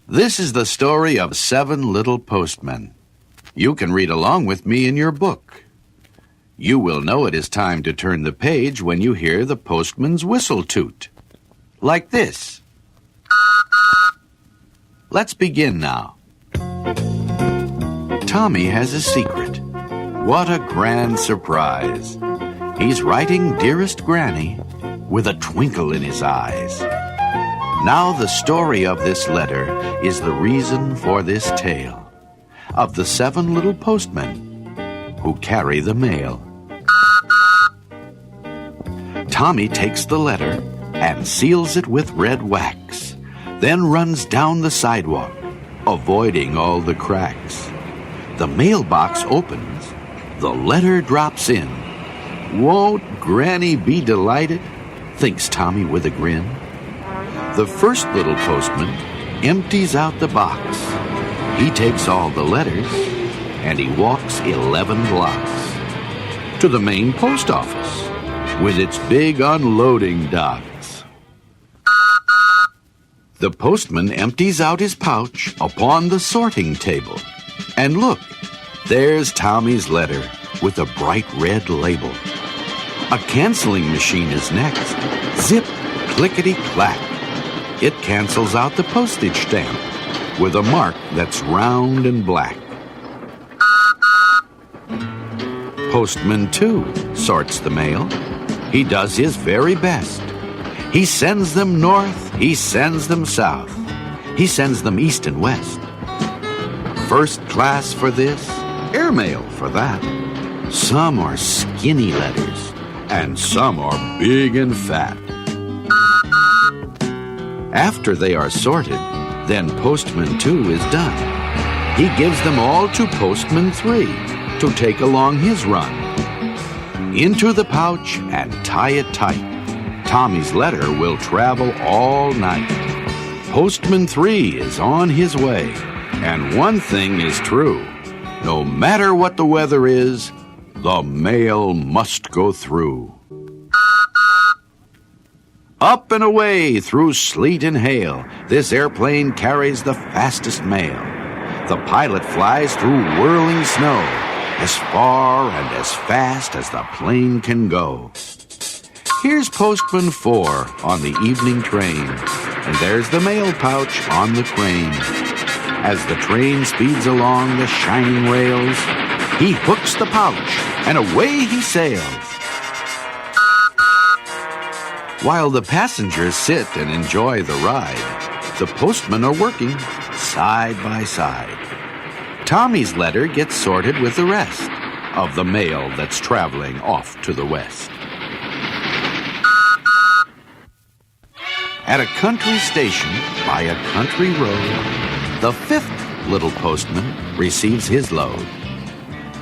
This is the story of 7 little postmen. You can read along with me in your book. You will know it is time to turn the page when you hear the postman's whistle toot. Like this. Let's begin now. Tommy has a secret. What a grand surprise. He's writing Dearest Granny with a twinkle in his eyes. Now the story of this letter is the reason for this tale of the 7 little postmen who carry the mail. Tommy takes the letter and seals it with red wax, then runs down the sidewalk, avoiding all the cracks. The mailbox opens. The letter drops in. Won't Granny be delighted? Thinks Tommy with a grin. The first little postman empties out the box. He takes all the letters and he walks 11 blocks to the main post office with its big unloading docks. The postman empties out his pouch upon the sorting table. And look, there's Tommy's letter with a bright red label. A canceling machine is next. Zip, clickety-clack. It cancels out the postage stamp with a mark that's round and black. Postman 2 sorts the mail. He does his very best. He sends them north, he sends them south. He sends them east and west. First class for this, airmail for that. Some are skinny letters, and some are big and fat. After they are sorted, then Postman 2 is done. He gives them all to Postman 3 to take along his run. Into the pouch and tie it tight. Tommy's letter will travel all night. Postman 3 is on his way, and one thing is true. No matter what the weather is, the mail must go through. Up and away through sleet and hail, this airplane carries the fastest mail. The pilot flies through whirling snow, as far and as fast as the plane can go. Here's Postman 4 on the evening train, and there's the mail pouch on the crane. As the train speeds along the shining rails, he hooks the pouch, and away he sails. While the passengers sit and enjoy the ride, the postmen are working side by side. Tommy's letter gets sorted with the rest of the mail that's traveling off to the west. At a country station by a country road, the 5th little postman receives his load.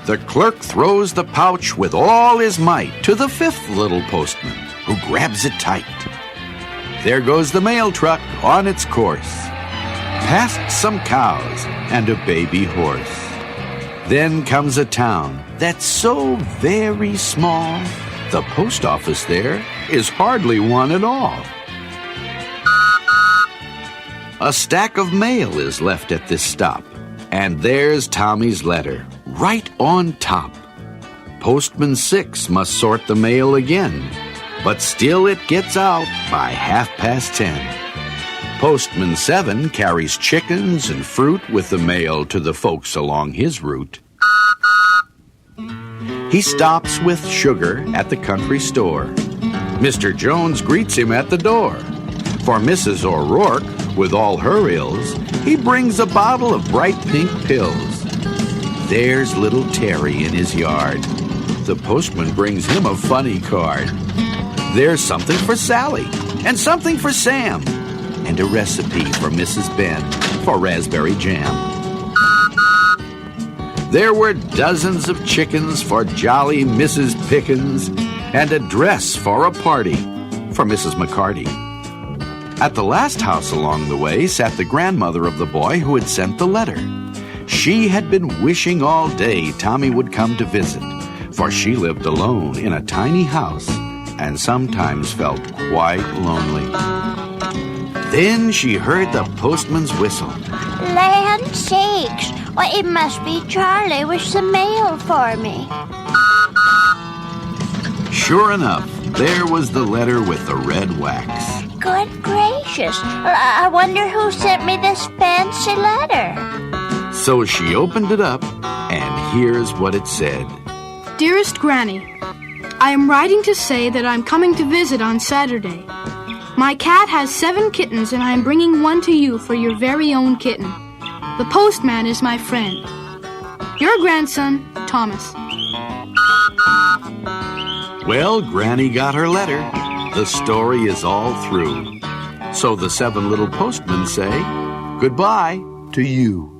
The clerk throws the pouch with all his might to the 5th little postman, who grabs it tight. There goes the mail truck on its course, past some cows and a baby horse. Then comes a town that's so very small, the post office there is hardly one at all. A stack of mail is left at this stop, and there's Tommy's letter, right on top. Postman 6 must sort the mail again, but still it gets out by 10:30. Postman 7 carries chickens and fruit with the mail to the folks along his route. He stops with sugar at the country store. Mr. Jones greets him at the door. For Mrs. O'Rourke, with all her ills, he brings a bottle of bright pink pills. There's little Terry in his yard. The postman brings him a funny card. There's something for Sally, and something for Sam, and a recipe for Mrs. Ben for raspberry jam. There were dozens of chickens for jolly Mrs. Pickens, and a dress for a party for Mrs. McCarty. At the last house along the way sat the grandmother of the boy who had sent the letter. She had been wishing all day Tommy would come to visit, for she lived alone in a tiny house and sometimes felt quite lonely. Then she heard the postman's whistle. Land sakes! Why, it must be Charlie with some mail for me. Sure enough, there was the letter with the red wax. Good gracious! I wonder who sent me this fancy letter. So she opened it up, and here's what it said. Dearest Granny, I am writing to say that I'm coming to visit on Saturday. My cat has 7 kittens, and I am bringing one to you for your very own kitten. The postman is my friend. Your grandson, Thomas. Well, Granny got her letter. The story is all through. So the 7 little postmen say goodbye to you.